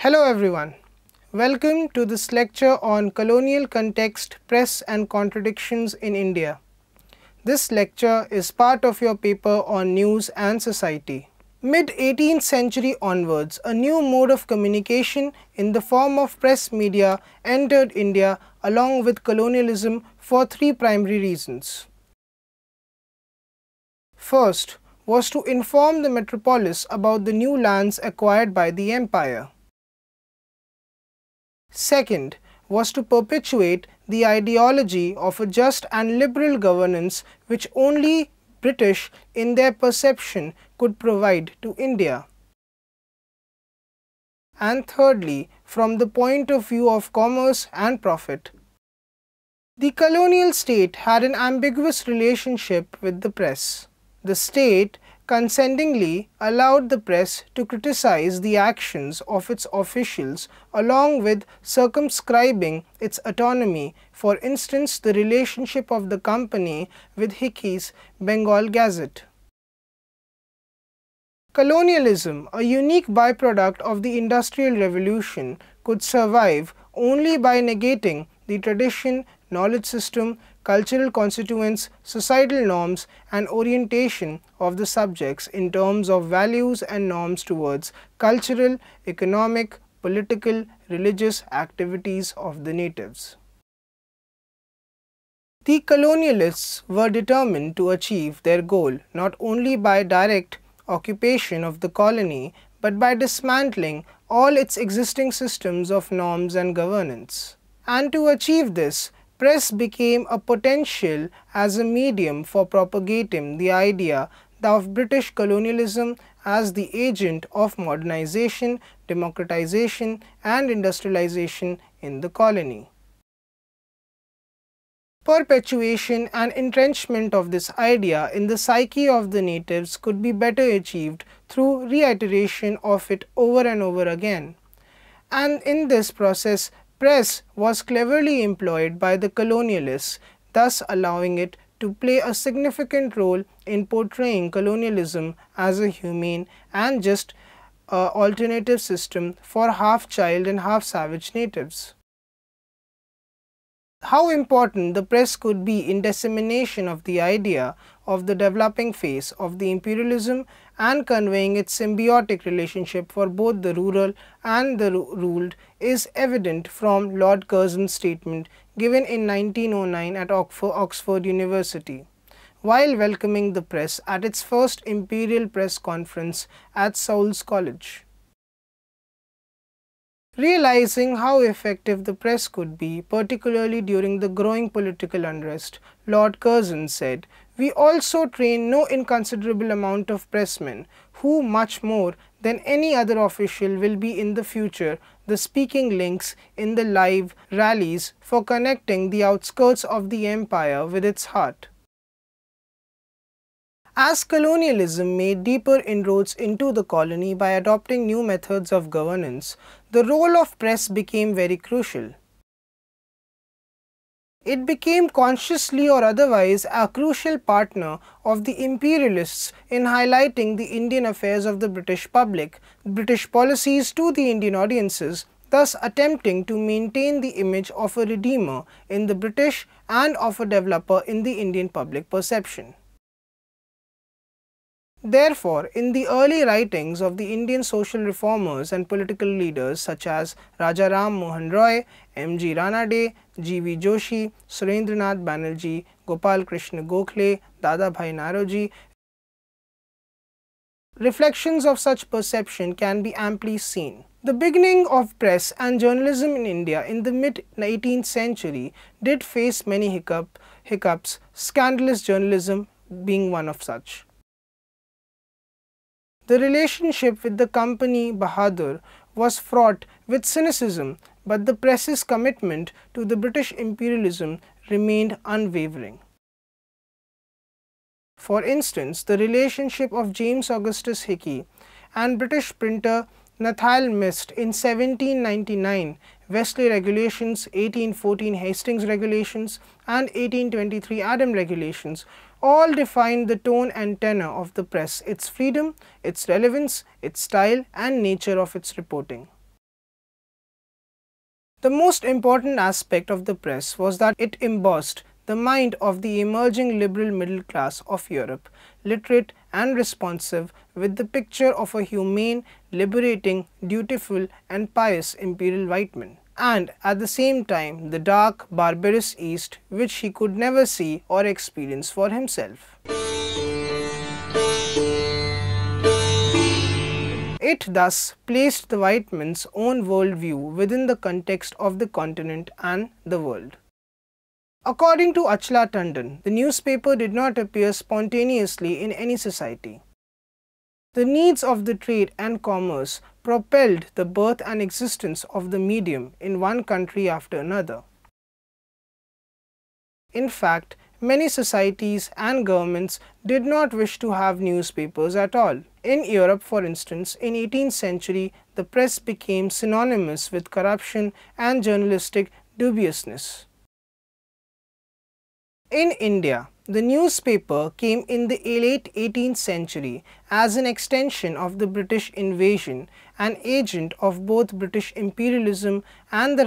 Hello everyone. Welcome to this lecture on colonial context, press and contradictions in India. This lecture is part of your paper on news and society. Mid-18th century onwards, a new mode of communication in the form of press media entered India along with colonialism for three primary reasons. First was to inform the metropolis about the new lands acquired by the empire. Second was to perpetuate the ideology of a just and liberal governance which only British in their perception could provide to India. And thirdly, from the point of view of commerce and profit. The colonial state had an ambiguous relationship with the press. The state consentingly allowed the press to criticize the actions of its officials along with circumscribing its autonomy, for instance the relationship of the company with Hickey's Bengal Gazette. Colonialism, a unique byproduct of the Industrial Revolution, could survive only by negating the tradition, knowledge system, cultural constituents, societal norms and orientation of the subjects in terms of values and norms towards cultural, economic, political, religious activities of the natives. The colonialists were determined to achieve their goal not only by direct occupation of the colony but by dismantling all its existing systems of norms and governance. And to achieve this, press became a potential as a medium for propagating the idea of British colonialism as the agent of modernization, democratization and industrialization in the colony. Perpetuation and entrenchment of this idea in the psyche of the natives could be better achieved through reiteration of it over and over again. And in this process, press was cleverly employed by the colonialists, thus allowing it to play a significant role in portraying colonialism as a humane and just alternative system for half-child and half-savage natives. How important the press could be in dissemination of the idea of the developing phase of the imperialism and conveying its symbiotic relationship for both the rural and the ruled is evident from Lord Curzon's statement given in 1909 at Oxford University, while welcoming the press at its first Imperial Press Conference at Sauls College. Realizing how effective the press could be, particularly during the growing political unrest, Lord Curzon said, "We also train no inconsiderable amount of pressmen, who much more than any other official will be in the future the speaking links in the live rallies for connecting the outskirts of the empire with its heart." As colonialism made deeper inroads into the colony by adopting new methods of governance, the role of press became very crucial. It became consciously or otherwise a crucial partner of the imperialists in highlighting the Indian affairs of the British public, British policies to the Indian audiences, thus attempting to maintain the image of a redeemer in the British and of a developer in the Indian public perception. Therefore, in the early writings of the Indian social reformers and political leaders such as Raja Ram Mohan Roy, M.G. Ranade, G.V. Joshi, Surendranath Banerjee, Gopal Krishna Gokhale, Dadabhai Naoroji, reflections of such perception can be amply seen. The beginning of press and journalism in India in the mid-18th century did face many hiccups, scandalous journalism being one of such. The relationship with the company Bahadur was fraught with cynicism, but the press's commitment to the British imperialism remained unwavering. For instance, the relationship of James Augustus Hickey and British printer Nathaniel Mist in 1799, Wesley Regulations, 1814 Hastings Regulations and 1823 Adam Regulations all defined the tone and tenor of the press, its freedom, its relevance, its style and nature of its reporting. The most important aspect of the press was that it embossed the mind of the emerging liberal middle class of Europe, literate and responsive, with the picture of a humane, liberating, dutiful and pious imperial white man, and at the same time the dark, barbarous East which he could never see or experience for himself. It thus placed the white man's own worldview within the context of the continent and the world. According to Achla Tandon, the newspaper did not appear spontaneously in any society. The needs of the trade and commerce propelled the birth and existence of the medium in one country after another. In fact, many societies and governments did not wish to have newspapers at all. In Europe, for instance, in 18th century, the press became synonymous with corruption and journalistic dubiousness. In India, the newspaper came in the late 18th century as an extension of the British invasion, an agent of both British imperialism and the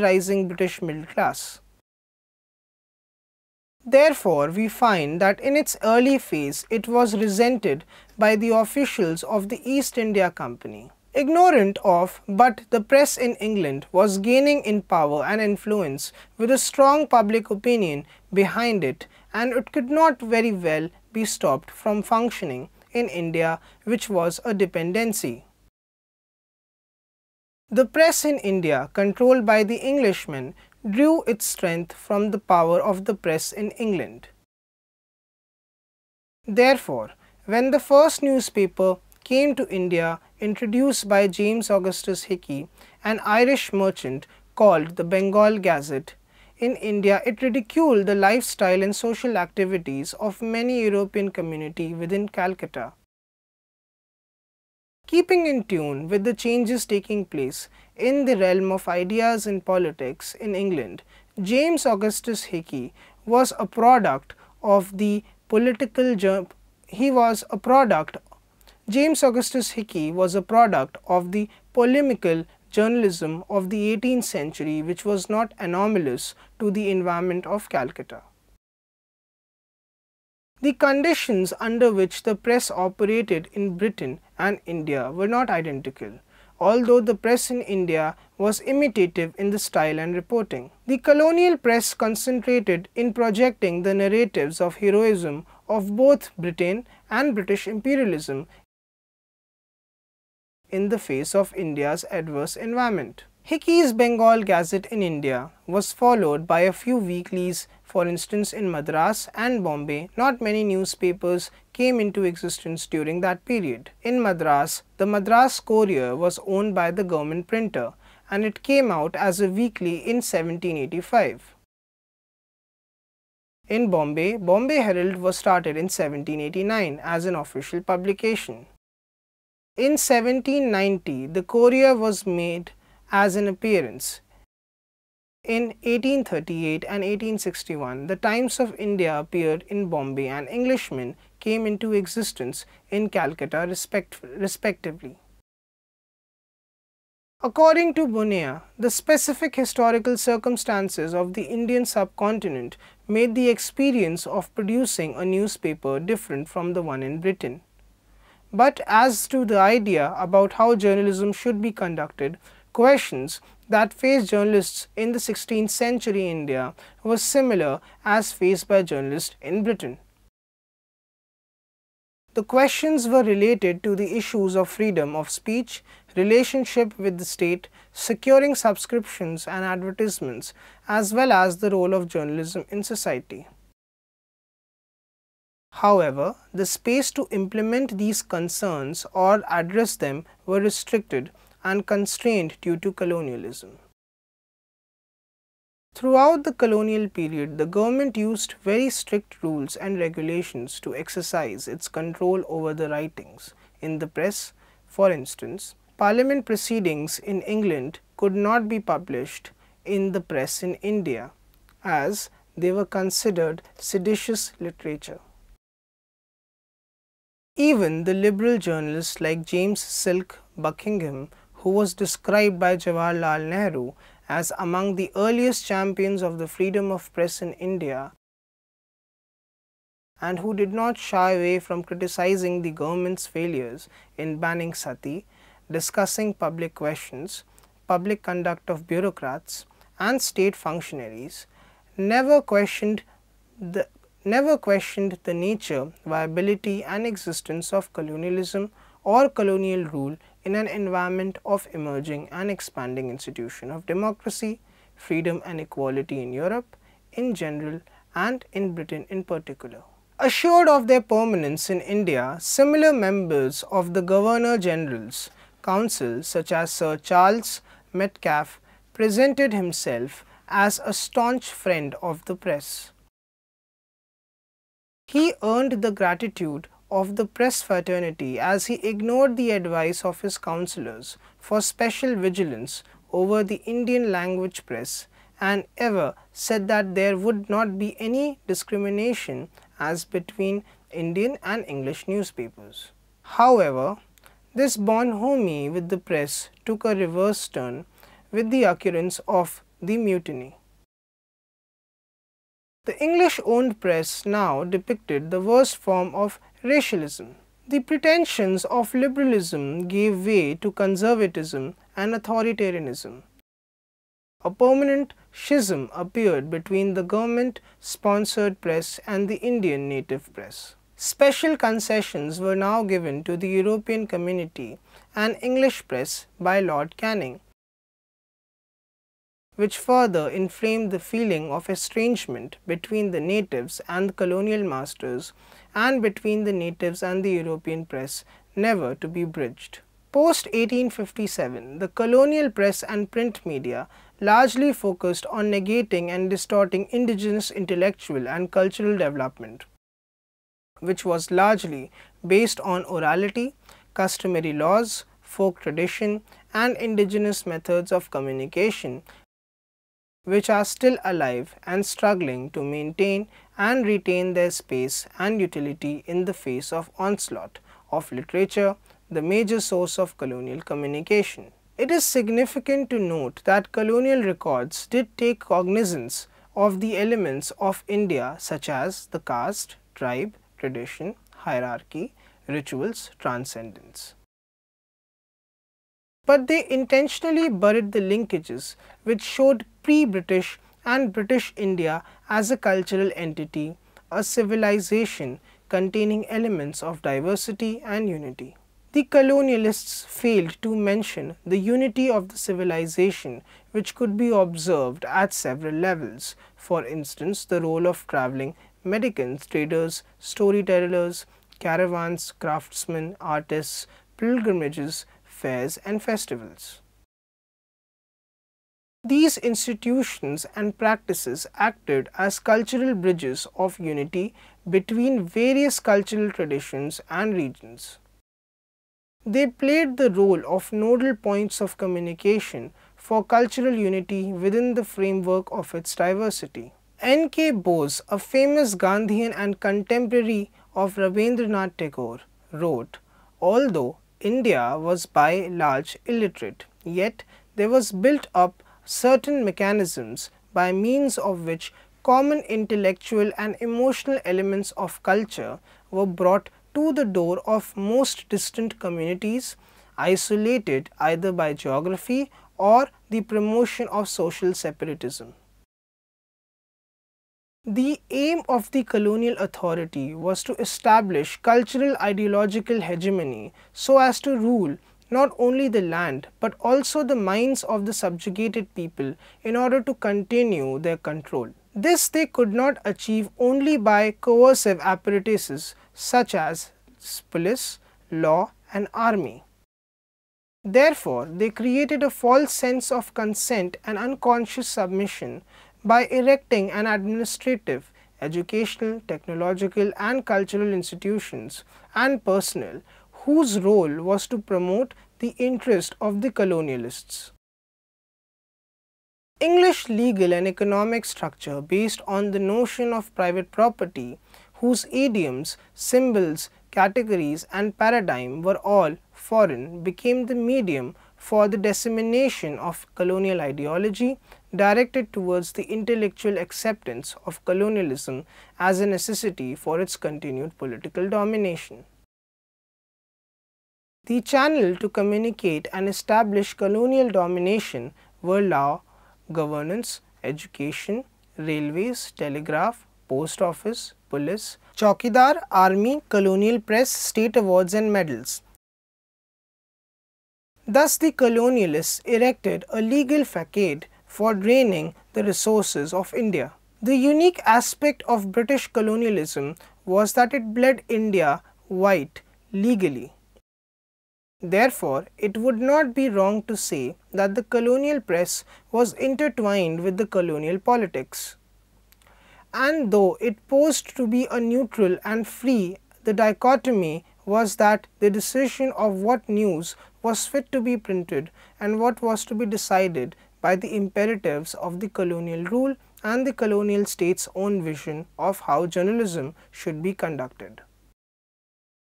rising British middle class. Therefore, we find that in its early phase, it was resented by the officials of the East India Company. Ignorant of, but the press in England was gaining in power and influence with a strong public opinion behind it, and it could not very well be stopped from functioning in India, which was a dependency. The press in India, controlled by the Englishmen, drew its strength from the power of the press in England. Therefore, when the first newspaper came to India, introduced by James Augustus Hickey, an Irish merchant, called the Bengal Gazette, in India it ridiculed the lifestyle and social activities of many European community within Calcutta. Keeping in tune with the changes taking place in the realm of ideas and politics in England, James Augustus Hickey was a product of the polemical journalism of the 18th century, which was not anomalous to the environment of Calcutta. The conditions under which the press operated in Britain and India were not identical, although the press in India was imitative in the style and reporting. The colonial press concentrated in projecting the narratives of heroism of both Britain and British imperialism in the face of India's adverse environment. Hickey's Bengal Gazette in India was followed by a few weeklies. For instance, in Madras and Bombay, not many newspapers came into existence during that period. In Madras, the Madras Courier was owned by the government printer, and it came out as a weekly in 1785. In Bombay, Bombay Herald was started in 1789 as an official publication. In 1790, the Courier was made as an appearance. In 1838 and 1861, the Times of India appeared in Bombay and Englishmen came into existence in Calcutta respectively. According to Bonner, the specific historical circumstances of the Indian subcontinent made the experience of producing a newspaper different from the one in Britain. But as to the idea about how journalism should be conducted, questions that faced journalists in the 16th century India were similar as faced by journalists in Britain. The questions were related to the issues of freedom of speech, relationship with the state, securing subscriptions and advertisements, as well as the role of journalism in society. However, the space to implement these concerns or address them were restricted and constrained due to colonialism. Throughout the colonial period, the government used very strict rules and regulations to exercise its control over the writings in the press. For instance, Parliament proceedings in England could not be published in the press in India, as they were considered seditious literature. Even the liberal journalists like James Silk Buckingham, who was described by Jawaharlal Nehru as among the earliest champions of the freedom of press in India, and who did not shy away from criticizing the government's failures in banning sati, discussing public questions, public conduct of bureaucrats and state functionaries, never questioned the nature, viability and existence of colonialism or colonial rule in an environment of emerging and expanding institution of democracy, freedom and equality in Europe in general and in Britain in particular. Assured of their permanence in India, similar members of the Governor-General's Council such as Sir Charles Metcalfe presented himself as a staunch friend of the press. He earned the gratitude of the press fraternity as he ignored the advice of his councillors for special vigilance over the Indian language press and ever said that there would not be any discrimination as between Indian and English newspapers. However, this bonhomie with the press took a reverse turn with the occurrence of the mutiny. The English-owned press now depicted the worst form of racialism. The pretensions of liberalism gave way to conservatism and authoritarianism. A permanent schism appeared between the government-sponsored press and the Indian native press. Special concessions were now given to the European community and English press by Lord Canning, which further inflamed the feeling of estrangement between the natives and the colonial masters and between the natives and the European press, never to be bridged. Post-1857, the colonial press and print media largely focused on negating and distorting indigenous intellectual and cultural development, which was largely based on orality, customary laws, folk tradition, and indigenous methods of communication, which are still alive and struggling to maintain and retain their space and utility in the face of onslaught of literature, the major source of colonial communication. It is significant to note that colonial records did take cognizance of the elements of India such as the caste, tribe, tradition, hierarchy, rituals, transcendence. But they intentionally buried the linkages which showed pre-British and British India as a cultural entity, a civilization containing elements of diversity and unity. The colonialists failed to mention the unity of the civilization which could be observed at several levels, for instance the role of travelling mendicants, traders, storytellers, caravans, craftsmen, artists, pilgrimages, fairs and festivals. These institutions and practices acted as cultural bridges of unity between various cultural traditions and regions. They played the role of nodal points of communication for cultural unity within the framework of its diversity. N.K. Bose, a famous Gandhian and contemporary of Rabindranath Tagore, wrote, "Although India was by large illiterate, yet there was built up certain mechanisms by means of which common intellectual and emotional elements of culture were brought to the door of most distant communities, isolated either by geography or the promotion of social separatism." The aim of the colonial authority was to establish cultural ideological hegemony so as to rule not only the land but also the minds of the subjugated people in order to continue their control. This they could not achieve only by coercive apparatuses such as police, law and army. Therefore, they created a false sense of consent and unconscious submission by erecting an administrative, educational, technological and cultural institutions and personnel whose role was to promote the interest of the colonialists. English legal and economic structure based on the notion of private property, whose idioms, symbols, categories and paradigm were all foreign, became the medium for the dissemination of colonial ideology directed towards the intellectual acceptance of colonialism as a necessity for its continued political domination. The channel to communicate and establish colonial domination were law, governance, education, railways, telegraph, post office, police, chowkidar, army, colonial press, state awards and medals. Thus, the colonialists erected a legal facade for draining the resources of India. The unique aspect of British colonialism was that it bled India white legally. Therefore, it would not be wrong to say that the colonial press was intertwined with the colonial politics. And though it posed to be a neutral and free, the dichotomy was that the decision of what news was fit to be printed and what was to be decided by the imperatives of the colonial rule and the colonial state's own vision of how journalism should be conducted.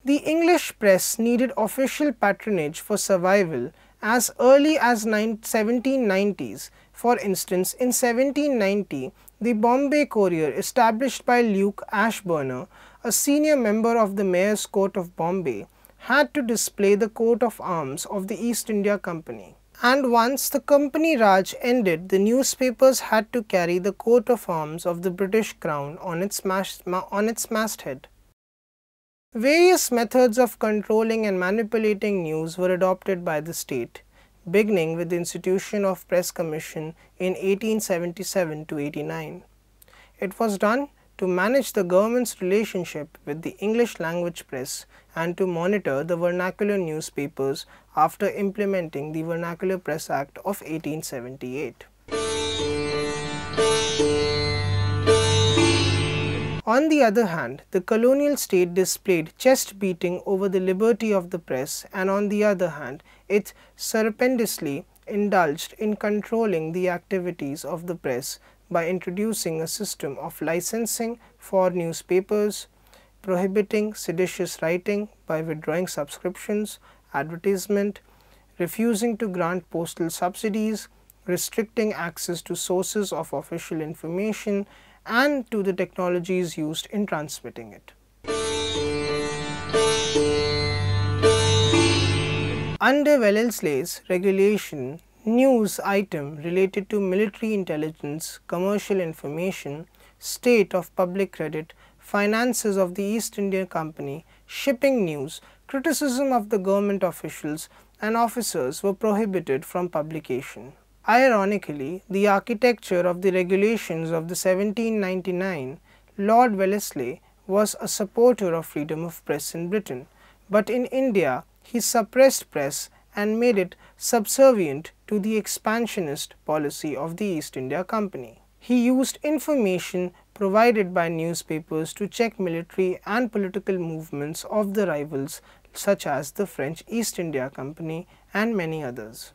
The English press needed official patronage for survival as early as 1790s. For instance, in 1790, the Bombay Courier, established by Luke Ashburner, a senior member of the Mayor's Court of Bombay, had to display the coat of arms of the East India Company. And once the Company Raj ended, the newspapers had to carry the coat of arms of the British Crown on its masthead. Various methods of controlling and manipulating news were adopted by the state, beginning with the institution of Press Commission in 1877 to 89. It was done to manage the government's relationship with the English language press and to monitor the vernacular newspapers after implementing the Vernacular Press Act of 1878. On the other hand, the colonial state displayed chest beating over the liberty of the press, and on the other hand, it surreptitiously indulged in controlling the activities of the press by introducing a system of licensing for newspapers, prohibiting seditious writing by withdrawing subscriptions, advertisement, refusing to grant postal subsidies, restricting access to sources of official information, and to the technologies used in transmitting it. Under Wellesley's regulation, news item related to military intelligence, commercial information, state of public credit, finances of the East India Company, shipping news, criticism of the government officials and officers were prohibited from publication. Ironically, the architecture of the regulations of the 1799, Lord Wellesley was a supporter of freedom of press in Britain, but in India he suppressed press and made it subservient to the expansionist policy of the East India Company. He used information provided by newspapers to check military and political movements of the rivals such as the French East India Company and many others.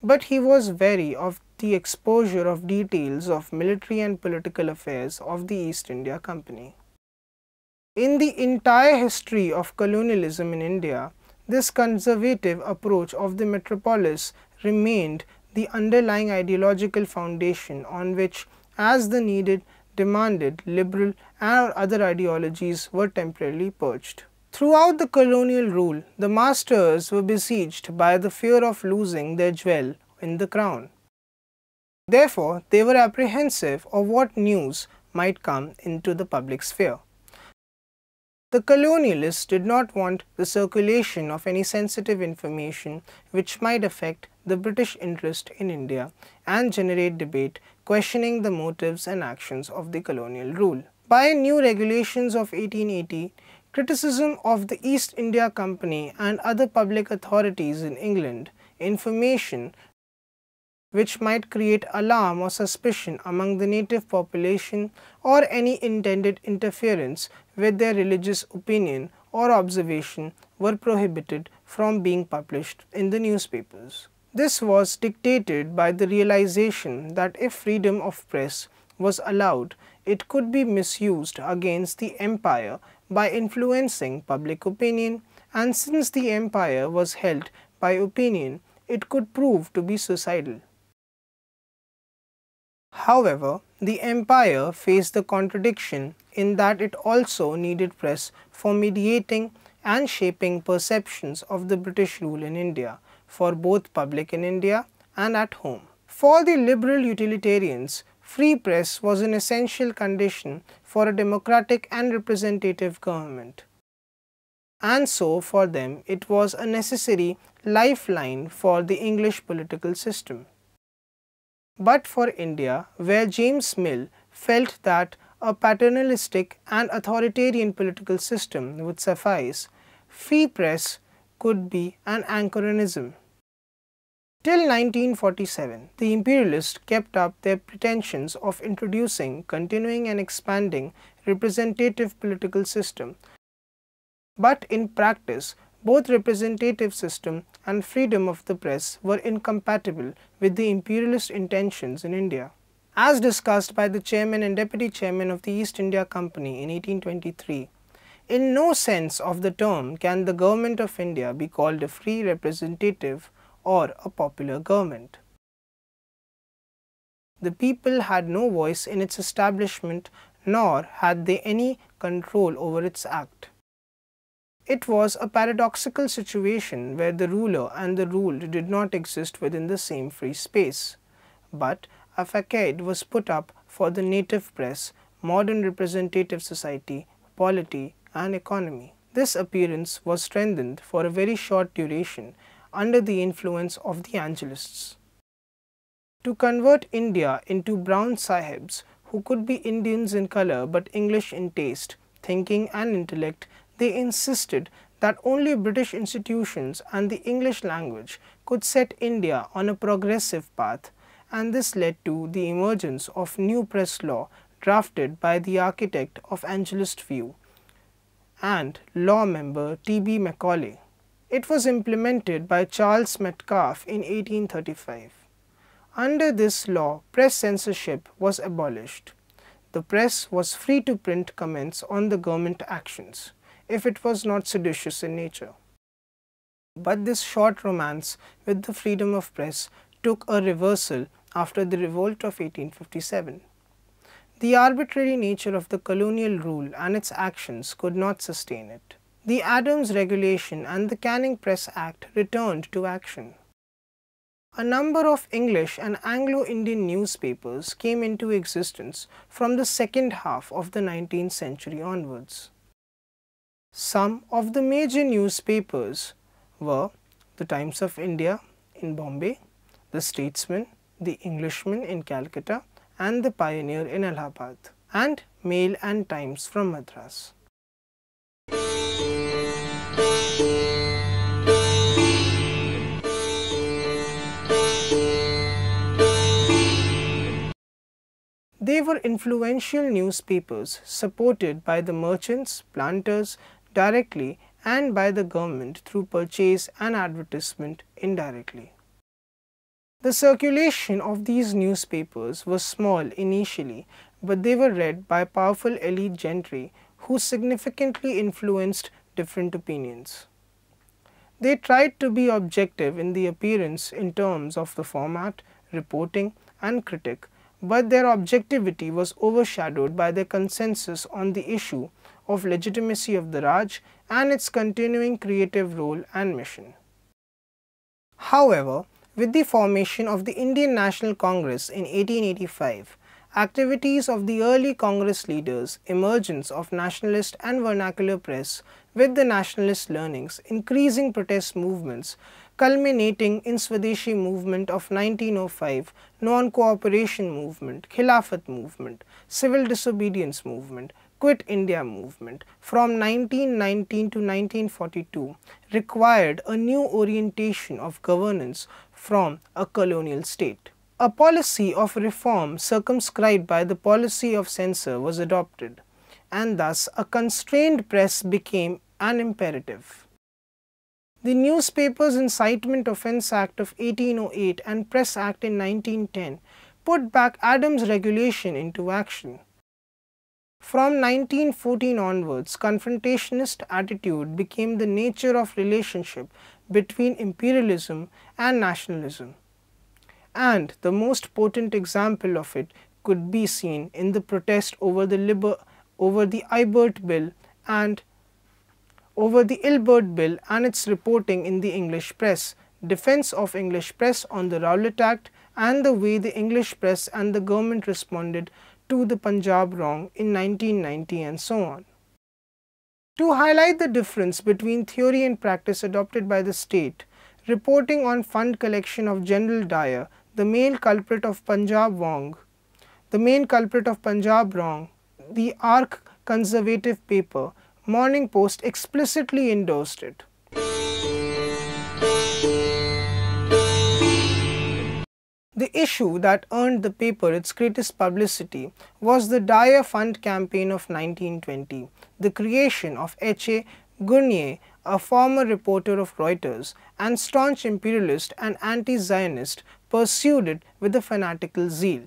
But he was wary of the exposure of details of military and political affairs of the East India Company. In the entire history of colonialism in India, this conservative approach of the metropolis remained the underlying ideological foundation on which, as the needed, demanded, liberal or other ideologies were temporarily perched. Throughout the colonial rule, the masters were besieged by the fear of losing their jewel in the crown. Therefore, they were apprehensive of what news might come into the public sphere. The colonialists did not want the circulation of any sensitive information which might affect the British interest in India and generate debate questioning the motives and actions of the colonial rule. By new regulations of 1880, criticism of the East India Company and other public authorities in England, information which might create alarm or suspicion among the native population, or any intended interference with their religious opinion or observation were prohibited from being published in the newspapers. This was dictated by the realization that if freedom of press was allowed, it could be misused against the empire by influencing public opinion, and since the empire was held by opinion it could prove to be suicidal. However, the empire faced the contradiction in that it also needed press for mediating and shaping perceptions of the British rule in India, for both public in India and at home. For the liberal utilitarians, free press was an essential condition for a democratic and representative government. And so, for them, it was a necessary lifeline for the English political system. But for India, where James Mill felt that a paternalistic and authoritarian political system would suffice, free press could be an anachronism. Till 1947, the imperialists kept up their pretensions of introducing, continuing and expanding representative political system. But in practice, both representative system and freedom of the press were incompatible with the imperialist intentions in India. As discussed by the chairman and deputy chairman of the East India Company in 1823, in no sense of the term can the government of India be called a free representative or a popular government. The people had no voice in its establishment, nor had they any control over its act. It was a paradoxical situation where the ruler and the ruled did not exist within the same free space, but a facade was put up for the native press, modern representative society, polity and economy. This appearance was strengthened for a very short duration under the influence of the Angelists. To convert India into brown sahibs who could be Indians in color but English in taste, thinking and intellect, they insisted that only British institutions and the English language could set India on a progressive path, and this led to the emergence of new press law drafted by the architect of Angelist view and law member T.B. Macaulay. It was implemented by Charles Metcalfe in 1835. Under this law, press censorship was abolished. The press was free to print comments on the government actions, if it was not seditious in nature. But this short romance with the freedom of press took a reversal after the revolt of 1857. The arbitrary nature of the colonial rule and its actions could not sustain it. The Adams Regulation and the Canning Press Act returned to action. A number of English and Anglo-Indian newspapers came into existence from the second half of the 19th century onwards. Some of the major newspapers were the Times of India in Bombay, the Statesman, the Englishman in Calcutta and the Pioneer in Allahabad, and Mail and Times from Madras. They were influential newspapers supported by the merchants, planters directly and by the government through purchase and advertisement indirectly. The circulation of these newspapers was small initially, but they were read by powerful elite gentry who significantly influenced different opinions. They tried to be objective in the appearance in terms of the format, reporting and critic, but their objectivity was overshadowed by their consensus on the issue of legitimacy of the Raj and its continuing creative role and mission. However, with the formation of the Indian National Congress in 1885, activities of the early Congress leaders, emergence of nationalist and vernacular press with the nationalist learnings, increasing protest movements, culminating in Swadeshi movement of 1905, non-cooperation movement, Khilafat movement, civil disobedience movement, Quit India movement from 1919 to 1942 required a new orientation of governance from a colonial state. A policy of reform circumscribed by the policy of censor was adopted, and thus a constrained press became an imperative. The Newspapers Incitement Offence Act of 1808 and Press Act in 1910 put back Adams' regulation into action. From 1914 onwards, confrontationist attitude became the nature of relationship between imperialism and nationalism. And the most potent example of it could be seen in the protest over the Ibert Bill and over the Ilbert Bill and its reporting in the English press, defense of English press on the Rowlatt Act, and the way the English press and the government responded to the Punjab wrong in 1990, and so on. To highlight the difference between theory and practice adopted by the state, reporting on fund collection of General Dyer, the main culprit of Punjab wrong, the arch conservative paper Morning Post explicitly endorsed it. The issue that earned the paper its greatest publicity was the Dyer Fund campaign of 1920, the creation of H.A. Gurnier, a former reporter of Reuters and staunch imperialist and anti-Zionist, pursued it with a fanatical zeal.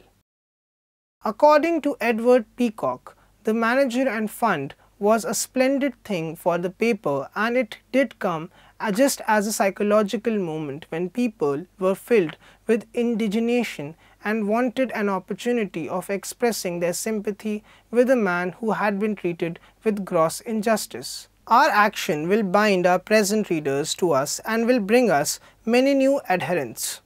According to Edward Peacock, the manager and fund was a splendid thing for the paper, and it did come just as a psychological moment when people were filled with indignation and wanted an opportunity of expressing their sympathy with a man who had been treated with gross injustice. Our action will bind our present readers to us and will bring us many new adherents.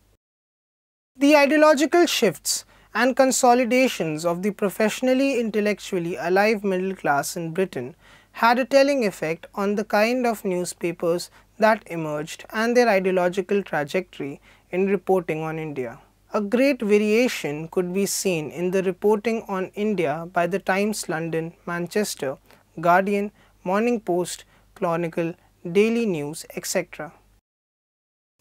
The ideological shifts and consolidations of the professionally intellectually alive middle class in Britain had a telling effect on the kind of newspapers that emerged and their ideological trajectory in reporting on India. A great variation could be seen in the reporting on India by the Times London, Manchester, Guardian, Morning Post, Chronicle, Daily News, etc.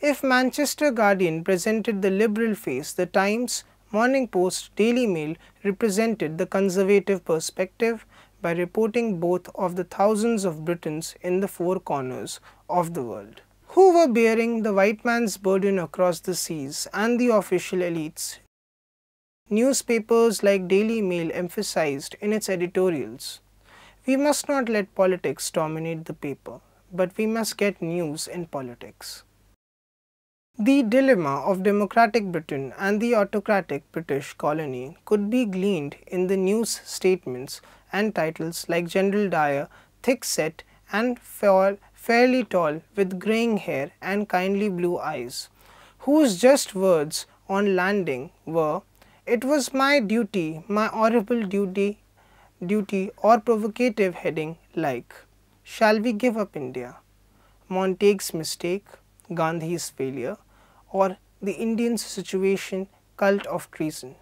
If Manchester Guardian presented the liberal face, the Times, Morning Post, Daily Mail represented the conservative perspective by reporting both of the thousands of Britons in the four corners of the world, who were bearing the white man's burden across the seas and the official elites. Newspapers like Daily Mail emphasized in its editorials, "We must not let politics dominate the paper, but we must get news in politics." The dilemma of democratic Britain and the autocratic British colony could be gleaned in the news statements and titles like General Dyer, thick-set and fairly tall with greying hair and kindly blue eyes, whose just words on landing were, "It was my duty, my horrible duty," or provocative heading like, "Shall we give up India?" Montague's mistake, Gandhi's failure, or the Indians' situation, cult of treason.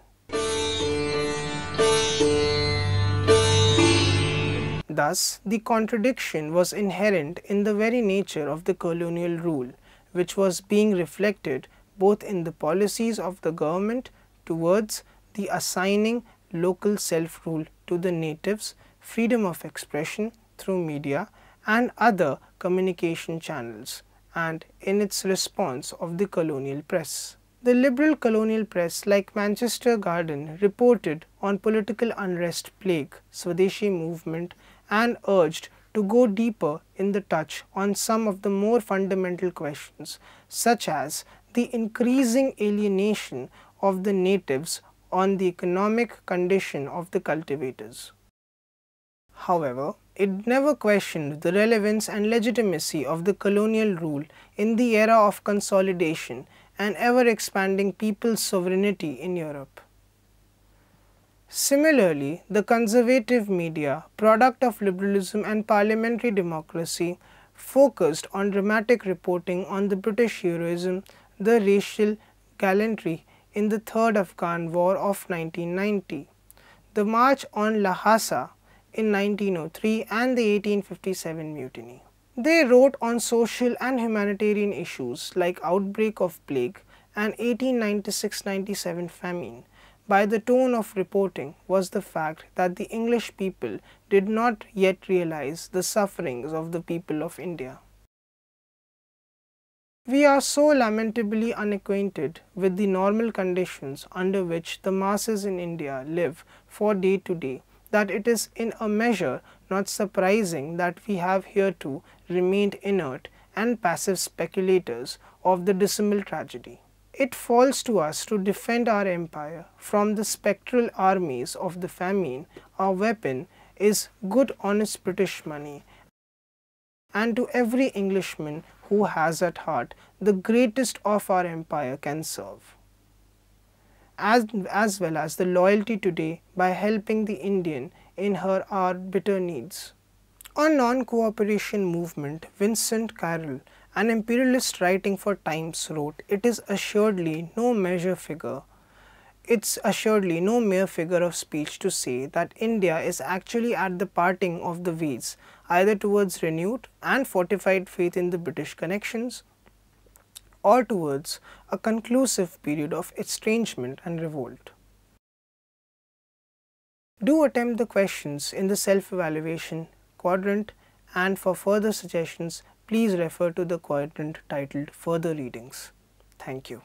Thus, the contradiction was inherent in the very nature of the colonial rule, which was being reflected both in the policies of the government towards the assigning local self-rule to the natives, freedom of expression through media and other communication channels, and in its response of the colonial press. The liberal colonial press like Manchester Guardian reported on political unrest, plague, Swadeshi movement, and urged to go deeper in the touch on some of the more fundamental questions, such as the increasing alienation of the natives on the economic condition of the cultivators. However, it never questioned the relevance and legitimacy of the colonial rule in the era of consolidation and ever-expanding people's sovereignty in Europe. Similarly, the conservative media, product of liberalism and parliamentary democracy, focused on dramatic reporting on the British heroism, the racial gallantry in the Third Afghan War of 1990, the March on Lhasa in 1903 and the 1857 mutiny. They wrote on social and humanitarian issues like outbreak of plague and 1896-97 famine. By the tone of reporting was the fact that the English people did not yet realize the sufferings of the people of India. We are so lamentably unacquainted with the normal conditions under which the masses in India live for day to day that it is in a measure not surprising that we have hereto remained inert and passive speculators of the dismal tragedy. It falls to us to defend our empire from the spectral armies of the famine. Our weapon is good honest British money, and to every Englishman who has at heart the greatest of our empire can serve, as well as the loyalty today by helping the Indian in her our bitter needs. On non-cooperation movement, Vincent Carroll, an imperialist writing for Times, wrote, "It is assuredly no mere figure of speech to say that India is actually at the parting of the ways, either towards renewed and fortified faith in the British connections, or towards a conclusive period of estrangement and revolt." Do attempt the questions in the self-evaluation quadrant, and for further suggestions, please refer to the quadrant titled Further Readings. Thank you.